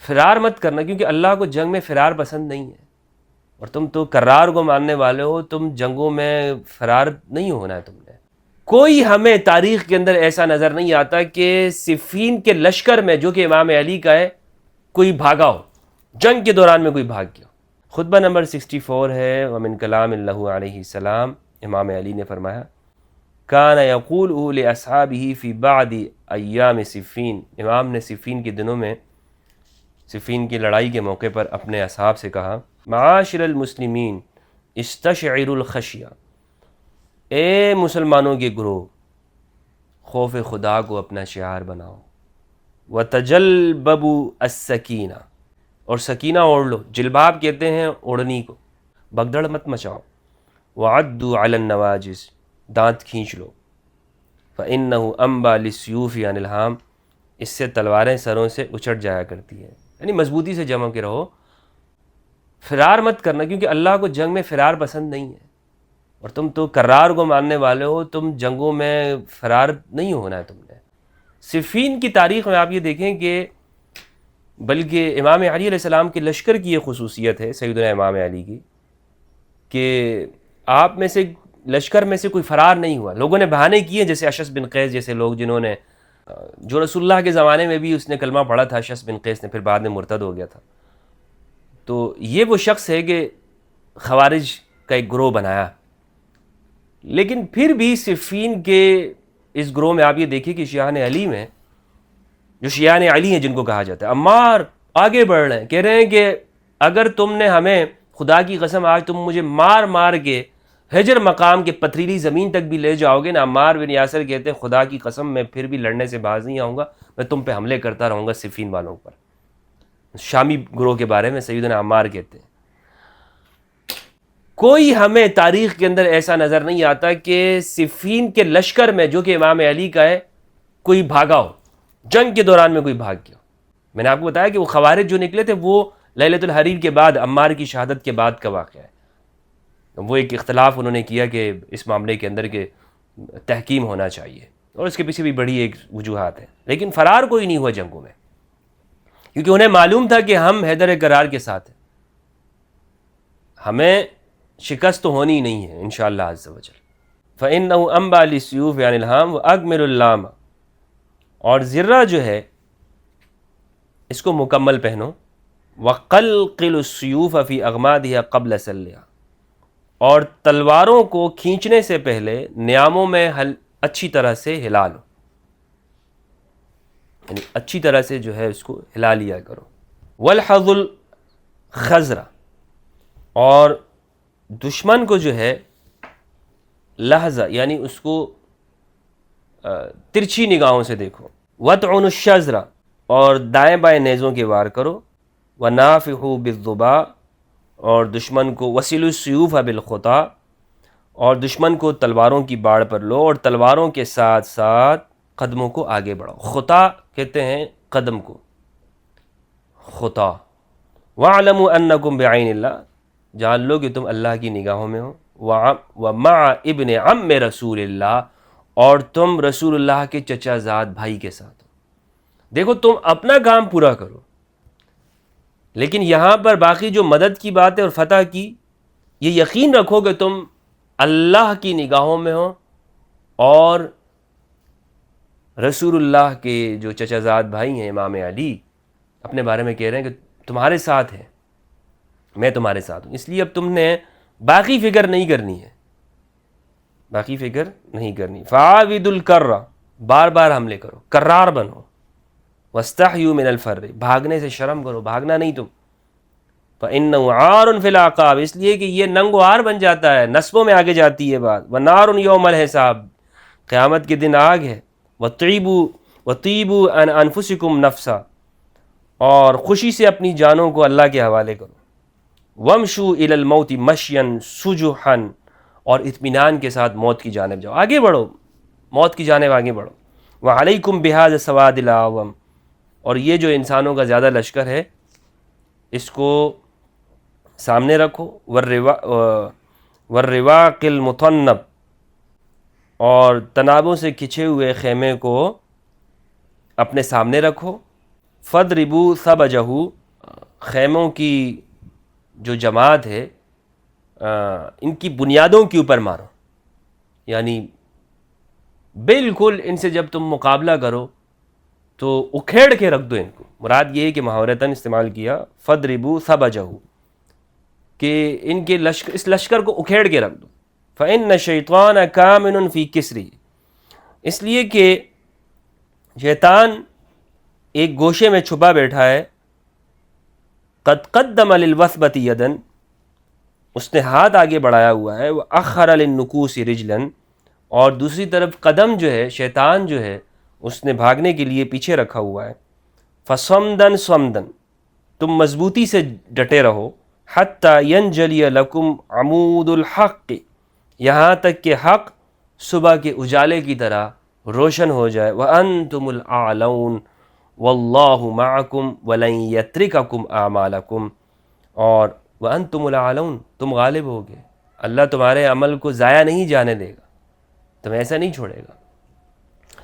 فرار مت کرنا، کیونکہ اللہ کو جنگ میں فرار پسند نہیں ہے، اور تم تو کرار کو ماننے والے ہو، تم جنگوں میں فرار نہیں ہونا ہے تم نے۔ کوئی ہمیں تاریخ کے اندر ایسا نظر نہیں آتا کہ صفین کے لشکر میں، جو کہ امام علی کا ہے، کوئی بھاگا ہو، جنگ کے دوران میں کوئی بھاگ گیا۔ خطبہ نمبر 64 ہے، ومن کلام اللہ علیہ السلام، امام علی نے فرمایا کان یقول لاصحابہ فی بعد ایام صفین، امام نے صفین کے دنوں میں، صفین کی لڑائی کے موقع پر اپنے اصحاب سے کہا، معاشر المسلمین استشعروا الخشیہ، اے مسلمانوں کے گروہ، خوف خدا کو اپنا شعار بناؤ، وتجلببوا السکینہ، اور سکینہ اوڑھ لو، جلباب کہتے ہیں اوڑھنی کو، بگدڑ مت مچاؤ، وعدوا علی النواجذ، دانت کھینچ لو، فإنہ انبا للسیوف عن الہام، اس سے تلواریں سروں سے اچھٹ جایا کرتی ہیں، یعنی مضبوطی سے جمع کے رہو، فرار مت کرنا، کیونکہ اللہ کو جنگ میں فرار پسند نہیں ہے، اور تم تو کرار کو ماننے والے ہو، تم جنگوں میں فرار نہیں ہونا ہے تم نے۔ صفین کی تاریخ میں آپ یہ دیکھیں کہ بلکہ امام علی علیہ السلام کے لشکر کی یہ خصوصیت ہے، سیدنا امام علی کی، کہ آپ میں سے لشکر میں سے کوئی فرار نہیں ہوا۔ لوگوں نے بہانے کیے، جیسے اشعث بن قیس جیسے لوگ، جنہوں نے، جو رسول اللہ کے زمانے میں بھی اس نے کلمہ پڑھا تھا، اشعث بن قیس نے، پھر بعد میں مرتد ہو گیا تھا۔ تو یہ وہ شخص ہے کہ خوارج کا ایک گروہ بنایا، لیکن پھر بھی صفین کے اس گروہ میں آپ یہ دیکھیں کہ شیعان علی میں، جو شیعان علی ہیں جن کو کہا جاتا ہے، عمار آگے بڑھ رہے ہیں، کہہ رہے ہیں کہ اگر تم نے ہمیں، خدا کی قسم آج تم مجھے مار مار کے حجر مقام کے پتھریلی زمین تک بھی لے جاؤ گے نا، عمار بن یاسر کہتے ہیں خدا کی قسم میں پھر بھی لڑنے سے باز نہیں آؤں گا، میں تم پہ حملے کرتا رہوں گا صفین والوں پر۔ شامی گروہ کے بارے میں سیدنا عمار کہتے ہیں۔ کوئی ہمیں تاریخ کے اندر ایسا نظر نہیں آتا کہ صفین کے لشکر میں، جو کہ امام علی کا ہے، کوئی بھاگا ہو، جنگ کے دوران میں کوئی بھاگ گیا۔ میں نے آپ کو بتایا کہ وہ خوارج جو نکلے تھے وہ لیلۃ الحریر کے بعد، عمار کی شہادت کے بعد کا واقعہ ہے۔ وہ ایک اختلاف انہوں نے کیا کہ اس معاملے کے اندر کہ تحکیم ہونا چاہیے، اور اس کے پیچھے بھی بڑی ایک وجوہات ہیں، لیکن فرار کوئی نہیں ہوا جنگوں میں، کیونکہ انہیں معلوم تھا کہ ہم حیدر کرار کے ساتھ ہیں، ہمیں شکست تو ہونی نہیں ہے انشاءاللہ عز و جل۔ فَإِنَّهُ أَنْبَى لِلسُّيُوفِ عَنِ الْهَامِ وَأَكْمِلُ اللَّامَ، اور زرہ جو ہے اس کو مکمل پہنو، وَقَلْقِلُ السُّيُوفَ فِي أَغْمَادِهَا قَبْلَ سَلِّهَا، اور تلواروں کو کھینچنے سے پہلے نیاموں میں اچھی طرح سے ہلا لو، یعنی اچھی طرح سے جو ہے اس کو ہلا لیا کرو۔ وَالْحَظُ الْخَزْرَ، اور دشمن کو جو ہے لحظہ، یعنی اس کو ترچھی نگاہوں سے دیکھو۔ وَطْعُنُ الشَّزْرَ، اور دائیں بائیں نیزوں کے وار کرو۔ وَنَافِحُوا بِالظُّبَا، اور دشمن کو وَسِلُوا السُّيُوفَ بِالْخُطَا، اور دشمن کو تلواروں کی باڑ پر لو، اور تلواروں کے ساتھ ساتھ قدموں کو آگے بڑھاؤ۔ خطا کہتے ہیں قدم کو، خطا۔ وَاعْلَمُوا أَنَّكُمْ بِعَيْنِ اللَّهِ، جان لو کہ تم اللہ کی نگاہوں میں ہو۔ وَمَعَ ابن عم رسول اللہ، اور تم رسول اللہ کے چچا زاد بھائی کے ساتھ ہو۔ دیکھو تم اپنا کام پورا کرو، لیکن یہاں پر باقی جو مدد کی بات ہے اور فتح کی، یہ یقین رکھو کہ تم اللہ کی نگاہوں میں ہو، اور رسول اللہ کے جو چچا زاد بھائی ہیں امام علی، اپنے بارے میں کہہ رہے ہیں کہ تمہارے ساتھ ہیں، میں تمہارے ساتھ ہوں۔ اس لیے اب تم نے باقی فکر نہیں کرنی ہے، باقی فکر نہیں کرنی۔ فعاود الکر، بار بار حملے کرو، کرار بنو۔ واستحیوا من الفر، بھاگنے سے شرم کرو، بھاگنا نہیں تم۔ فإنه عار فی العقاب، اس لیے کہ یہ ننگ و عار بن جاتا ہے، نسبوں میں آگے جاتی ہے بات۔ ونار یوم الحساب، قیامت کے دن آگ ہے۔ وطیبوا عن انفسکم نفسا، اور خوشی سے اپنی جانوں کو اللہ کے حوالے کرو۔ وامشوا الی الموت مشیا سجحا، اور اطمینان کے ساتھ موت کی جانب جاؤ، آگے بڑھو، موت کی جانب آگے بڑھو۔ وعلیکم بہذا السواد الاعظم، اور یہ جو انسانوں کا زیادہ لشکر ہے اس کو سامنے رکھو۔ والرواق المطنب، اور تنابوں سے کھچے ہوئے خیمے کو اپنے سامنے رکھو۔ فَضْرِبُوا ثَبَجَهُ، خیموں کی جو جماعت ہے ان کی بنیادوں کے اوپر مارو، یعنی بالکل ان سے جب تم مقابلہ کرو تو اکھیڑ کے رکھ دو ان کو. مراد یہ ہے کہ محاورتاً استعمال کیا فَضْرِبُوا ثَبَجَهُ، کہ ان کے اس لشکر کو اکھیڑ کے رکھ دو. فَإِنَّ الشَّيْطَانَ كَامِنٌ فِي كِسْرِهِ، اس لیے کہ شیطان ایک گوشے میں چھپا بیٹھا ہے. قد قدم للوثبة یدن، اس نے ہاتھ آگے بڑھایا ہوا ہے. وَأَخَّرَ للنُّكُوسِ رِجْلًا، اور دوسری طرف قدم جو ہے شیطان جو ہے اس نے بھاگنے کے لیے پیچھے رکھا ہوا ہے. فَصَمْدًا صَمْدًا، تم مضبوطی سے ڈٹے رہو. حَتَّى يَنْجَلِيَ لَكُمْ عَمُودُ الْحَقِّ، یہاں تک کہ حق صبح کے اجالے کی طرح روشن ہو جائے. وَأَنْتُمُ الْأَعْلَوْنَ وَاللَّهُ مَعَكُمْ وَلَنْ يَتْرِكَكُمْ أَعْمَالَكُمْ، اور وَأَنْتُمُ الْأَعْلَوْنَ، تم غالب ہوگے، اللہ تمہارے عمل کو ضائع نہیں جانے دے گا، تمہیں ایسا نہیں چھوڑے گا.